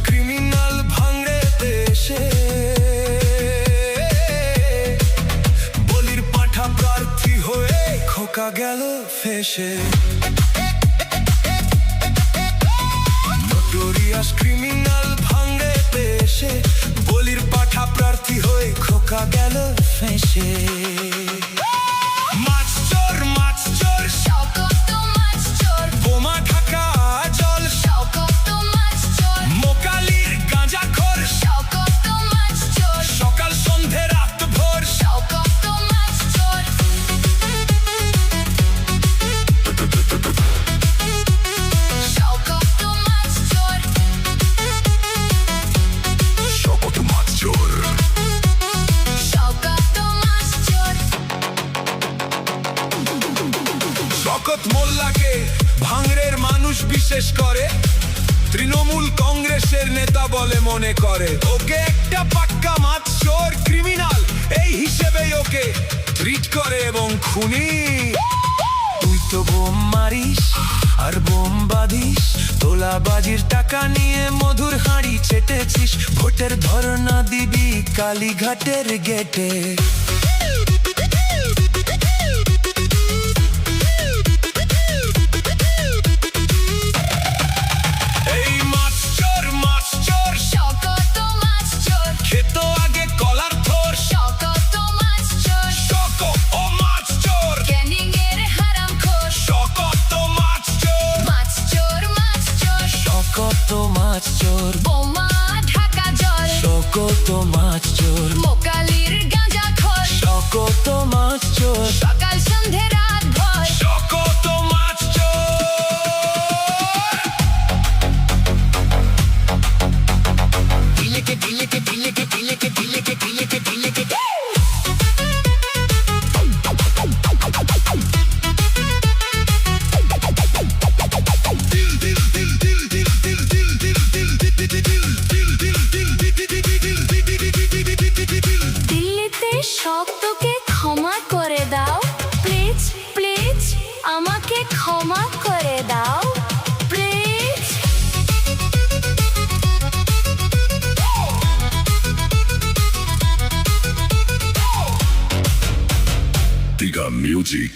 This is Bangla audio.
ক্রিমিনাল ভাঙড়ে দেশে বলির পাঠা প্রার্থী হয়ে খোকা গেল ফেসে। নোটোরিয়াস ক্রিমিনাল ভাঙড়ে দেশে বলির পাঠা প্রার্থী হয়ে খোকা গেল ফেসে। মাছ চোর শওকত মাছ চোর, বোমা ঢাকা জল শওকত মাছ চোর, মোকালির গাঁজাখোর শওকত মাছ চোর, সকাল সন্ধে রাত ভোর শওকত মাছ চোর, শওকত মাছ চোর, শওকত মাছ চোর। শওকত মাছ চোর। শওকত মোল্লাকে ভাঙড়ের মানুষ বিশেষ করে তৃণমূল কংগ্রেসের নেতা বলে মনে করে। ওকে একটা পাক্কা মাছ চোর ক্রিমিনাল এই হিসেবে ওকে ট্রিট করে এবং খুনি। তুই তো বোম মারিস আর বোম বাঁধিস, তোলাবাজির টাকা নিয়ে মধুর হাঁড়ি চেটেছিস, ভোটের ধর্ণা দিবি কালীঘাটের গেটে। এই মাছ চোর শওকত মাছ চোর, খেত আগে কলার থোর। শওকত মাছ চোর, শওকত ও মাছ চোর, ক্যানিং এর হারামখোর, শওকত মাছ চোর, মাছ চোর মাছ চোর, শওকত মাছ চোর, বোমা ঢাকা জল, শওকত মাছ চোর, মোকালির গাঁজাখোর, শওকত মাছ চোর, সকাল সন্ধে রাত ভোর, শওকত মাছ চোর। দিল্লিতে শক্তকে ক্ষমা করে দাও, প্লিজ প্লিজ আমাকে ক্ষমা করে দাও, প্লিজ। Diga Music.